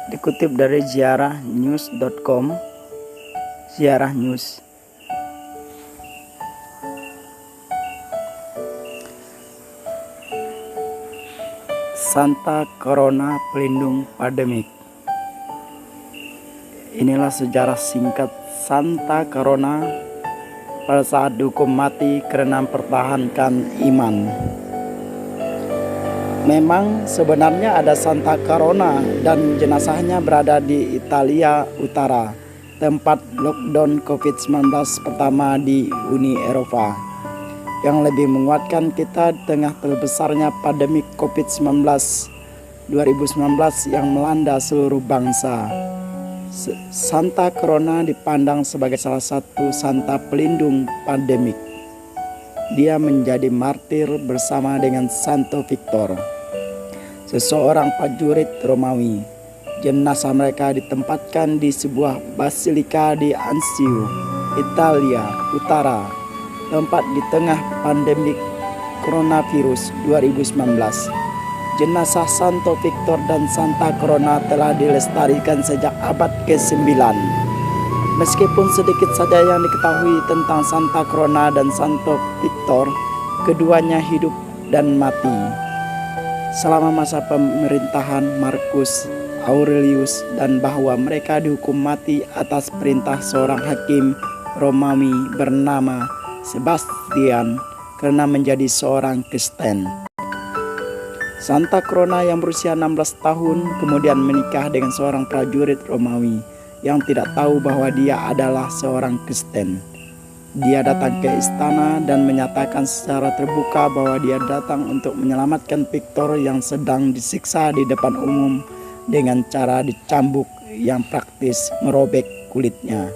Dikutip dari ziarahnews.com, Ziarah News. Santa Corona pelindung pandemik. Inilah sejarah singkat Santa Corona pada saat dihukum mati karena mempertahankan iman. Memang sebenarnya ada Santa Corona dan jenazahnya berada di Italia Utara, tempat lockdown COVID-19 pertama di Uni Eropa. Yang lebih menguatkan kita di tengah terbesarnya pandemi COVID-19 2019 yang melanda seluruh bangsa. Santa Corona dipandang sebagai salah satu santa pelindung pandemik. Dia menjadi martir bersama dengan Santo Victor, seseorang prajurit Romawi. Jenazah mereka ditempatkan di sebuah basilika di Anzio, Italia Utara, tempat di tengah pandemi coronavirus 2019. Jenazah Santo Victor dan Santa Corona telah dilestarikan sejak abad ke-9. Meskipun sedikit saja yang diketahui tentang Santa Corona dan Santo Victor, keduanya hidup dan mati selama masa pemerintahan Marcus Aurelius, dan bahwa mereka dihukum mati atas perintah seorang hakim Romawi bernama Sebastian karena menjadi seorang Kristen. Santa Corona yang berusia 16 tahun kemudian menikah dengan seorang prajurit Romawi yang tidak tahu bahwa dia adalah seorang Kristen. Dia datang ke istana dan menyatakan secara terbuka bahwa dia datang untuk menyelamatkan Victor yang sedang disiksa di depan umum dengan cara dicambuk yang praktis merobek kulitnya.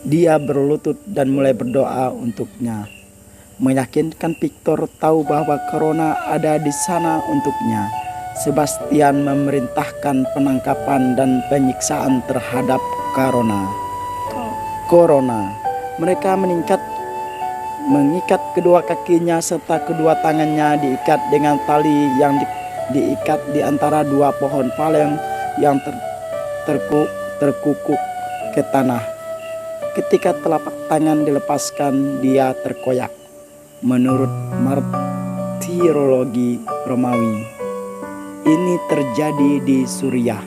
Dia berlutut dan mulai berdoa untuknya, meyakinkan Victor tahu bahwa Corona ada di sana untuknya. Sebastian memerintahkan penangkapan dan penyiksaan terhadap Corona. Mereka mengikat kedua kakinya serta kedua tangannya diikat dengan tali yang diikat di antara dua pohon palem yang terkukuk ke tanah. Ketika telapak tangan dilepaskan, dia terkoyak. Menurut martirologi Romawi, ini terjadi di Suriah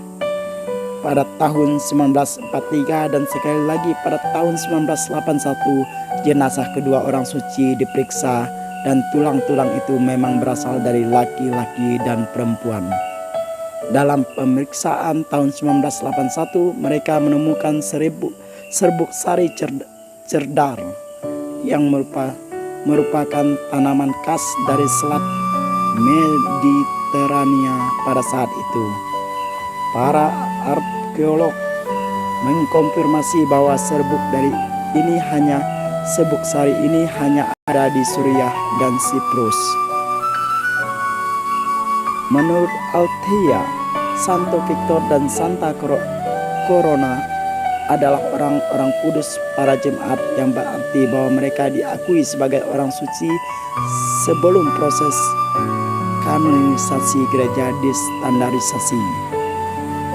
pada tahun 1943 dan sekali lagi pada tahun 1981. Jenazah kedua orang suci diperiksa dan tulang-tulang itu memang berasal dari laki-laki dan perempuan. Dalam pemeriksaan tahun 1981, mereka menemukan serbuk sari cerdar yang merupakan tanaman khas dari selat Mediterania pada saat itu. Para arkeolog mengkonfirmasi bahwa serbuk sari ini hanya ada di Suriah dan Siprus. Menurut Althea, Santo Victor dan Santa Corona adalah orang-orang kudus para jemaat, yang berarti bahwa mereka diakui sebagai orang suci sebelum proses kanonisasi gereja distandarisasi.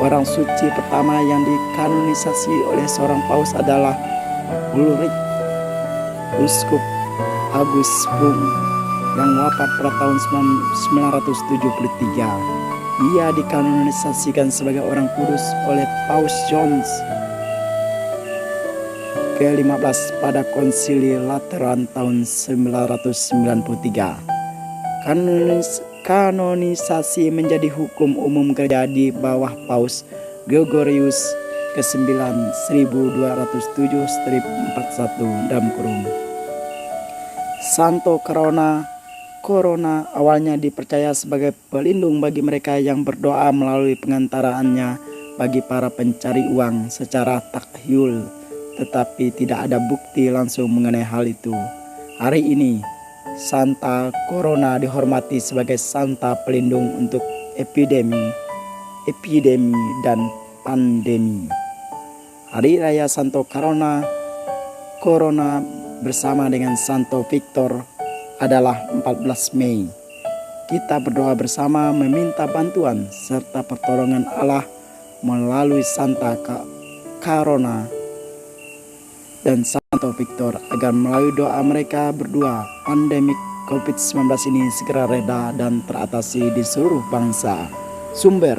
Orang suci pertama yang dikanonisasi oleh seorang paus adalah Ulrich, Uskup Augustum, yang wafat pada tahun 973. Ia dikanonisasikan sebagai orang kudus oleh Paus John ke-15 pada Konsili Lateran tahun 993. Kanonisasi menjadi hukum umum gereja di bawah Paus Gregorius ke-9 1207-41 . Santo Corona awalnya dipercaya sebagai pelindung bagi mereka yang berdoa melalui pengantaraannya bagi para pencari uang secara takhayul, tetapi tidak ada bukti langsung mengenai hal itu. Hari ini, Santa Corona dihormati sebagai santa pelindung untuk epidemi dan pandemi. Hari Raya Santo Corona bersama dengan Santo Victor adalah 14 Mei. Kita berdoa bersama meminta bantuan serta pertolongan Allah melalui Santa Carona dan Santo Victor agar melalui doa mereka berdua pandemi COVID-19 ini segera reda dan teratasi di seluruh bangsa. Sumber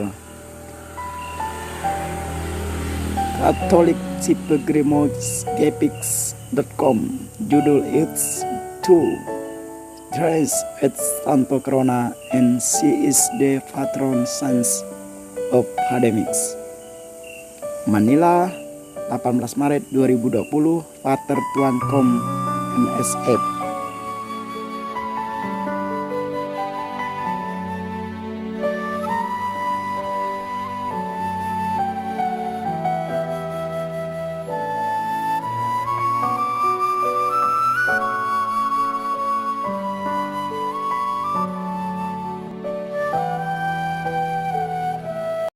catholicpilgrimageepics.com. Judul It's to Dress at Santo Corona and she is the patron saint of pandemics. Manila, 18 Maret 2020, Pater Tuan Com MSF.